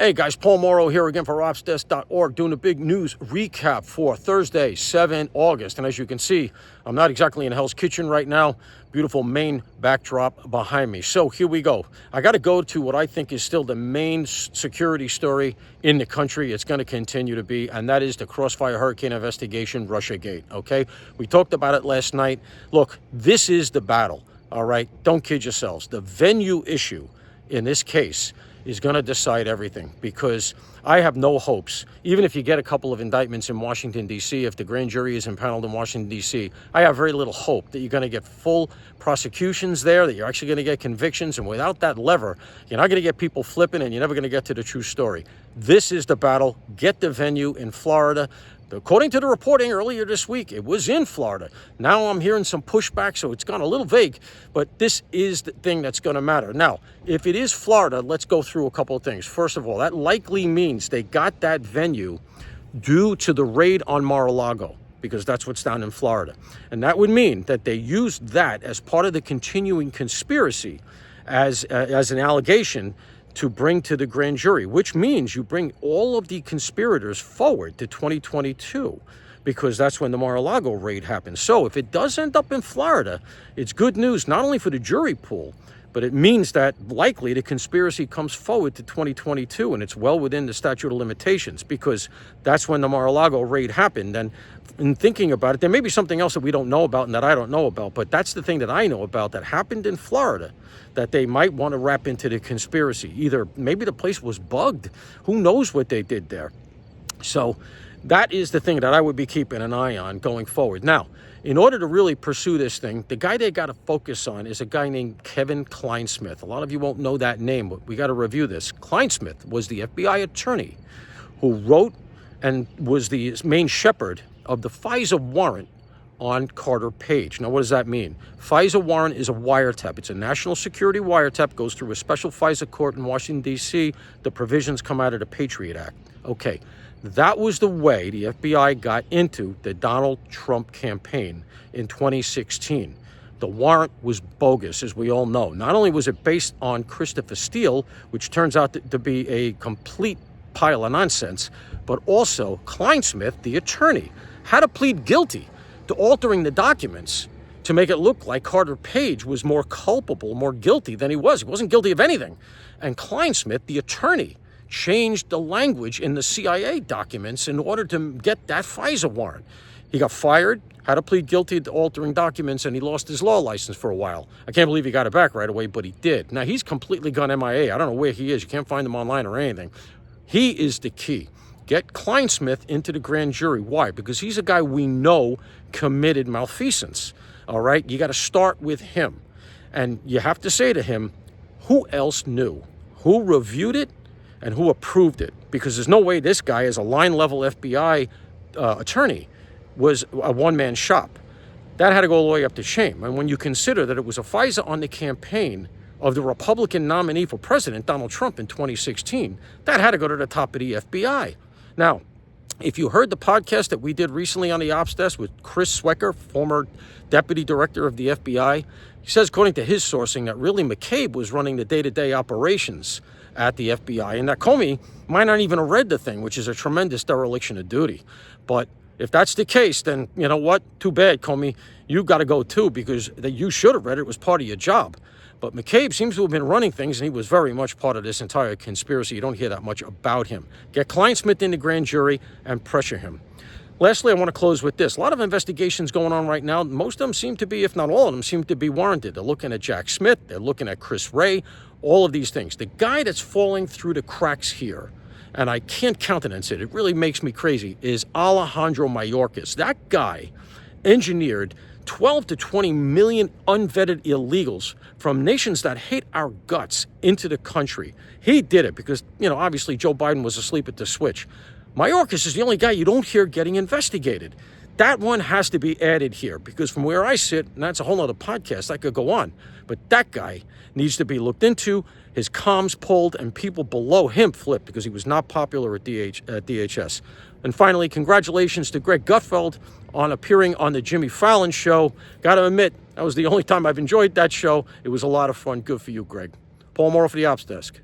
Hey guys, Paul Morrow here again for opsdesk.org doing a big news recap for Thursday, 7 August. And as you can see, I'm not exactly in Hell's Kitchen right now. Beautiful Maine backdrop behind me. So here we go. I got to go to what I think is still the main security story in the country. It's going to continue to be, and that is the Crossfire Hurricane investigation, Russiagate, okay? We talked about it last night. Look, this is the battle, all right? Don't kid yourselves. The venue issue in this case is going to decide everything, because I have no hopes. Even if you get a couple of indictments in Washington, D.C., if the grand jury is impaneled in Washington, D.C., I have very little hope that you're going to get full prosecutions there, that you're actually going to get convictions. And without that lever, you're not going to get people flipping, and you're never going to get to the true story. This is the battle. Get the venue in Florida. According to the reporting earlier this week, it was in Florida. Now I'm hearing some pushback, so it's gone a little vague, but this is the thing that's going to matter. Now, if it is Florida, let's go through a couple of things. First of all, that likely means they got that venue due to the raid on Mar-a-Lago, because that's what's down in Florida. And that would mean that they used that as part of the continuing conspiracy as an allegation to bring to the grand jury, which means you bring all of the conspirators forward to 2022, because that's when the Mar-a-Lago raid happened. So if it does end up in Florida, it's good news, not only for the jury pool, but it means that likely the conspiracy comes forward to 2022, and it's well within the statute of limitations, because that's when the Mar-a-Lago raid happened. And in thinking about it, there may be something else that we don't know about and that I don't know about, but that's the thing that I know about that happened in Florida that they might want to wrap into the conspiracy. Either maybe the place was bugged. Who knows what they did there? So that is the thing that I would be keeping an eye on going forward. Now, in order to really pursue this thing, the guy they got to focus on is a guy named Kevin Clinesmith. A lot of you won't know that name, but we got to review this. Clinesmith was the FBI attorney who wrote and was the main shepherd of the FISA warrant on Carter Page. Now, what does that mean? FISA warrant is a wiretap. It's a national security wiretap, goes through a special FISA court in Washington, D.C. The provisions come out of the Patriot Act. Okay, that was the way the FBI got into the Donald Trump campaign in 2016. The warrant was bogus, as we all know. Not only was it based on Christopher Steele, which turns out to be a complete pile of nonsense, but also Clinesmith, the attorney, had to plead guilty to altering the documents to make it look like Carter Page was more culpable, more guilty than he was. He wasn't guilty of anything. And Clinesmith, the attorney, changed the language in the CIA documents in order to get that FISA warrant. He got fired, had to plead guilty to altering documents, and he lost his law license for a while. I can't believe he got it back right away, but he did. Now, he's completely gone MIA. I don't know where he is. You can't find him online or anything. He is the key. Get Clinesmith into the grand jury. Why? Because he's a guy we know committed malfeasance. All right? You got to start with him. And you have to say to him, who else knew? Who reviewed it and who approved it? Because there's no way this guy, as a line-level FBI attorney, was a one-man shop. That had to go all the way up to shame. And when you consider that it was a FISA on the campaign of the Republican nominee for president, Donald Trump, in 2016, that had to go to the top of the FBI. Now, if you heard the podcast that we did recently on the Ops Desk with Chris Swecker, former deputy director of the FBI, he says, according to his sourcing, that really McCabe was running the day-to-day operations at the FBI, and that Comey might not even have read the thing, which is a tremendous dereliction of duty. But if that's the case, then you know what? Too bad, Comey. You got to go too, because you should have read it. It was part of your job. But McCabe seems to have been running things, and he was very much part of this entire conspiracy. You don't hear that much about him. Get Clinesmith in the grand jury and pressure him. Lastly, I want to close with this. A lot of investigations going on right now. Most of them seem to be, if not all of them, seem to be warranted. They're looking at Jack Smith. They're looking at Chris Wray. All of these things. The guy that's falling through the cracks here, and I can't countenance it, it really makes me crazy, is Alejandro Mayorkas. That guy engineered 12 to 20 million unvetted illegals from nations that hate our guts into the country. He did it because, obviously Joe Biden was asleep at the switch. Mayorkas is the only guy you don't hear getting investigated. That one has to be added here, because from where I sit, and that's a whole other podcast, I could go on, but that guy needs to be looked into, his comms pulled, and people below him flipped because he was not popular at DHS. And finally, congratulations to Greg Gutfeld on appearing on the Jimmy Fallon show. Got to admit, that was the only time I've enjoyed that show. It was a lot of fun. Good for you, Greg. Paul Morrow for the Ops Desk.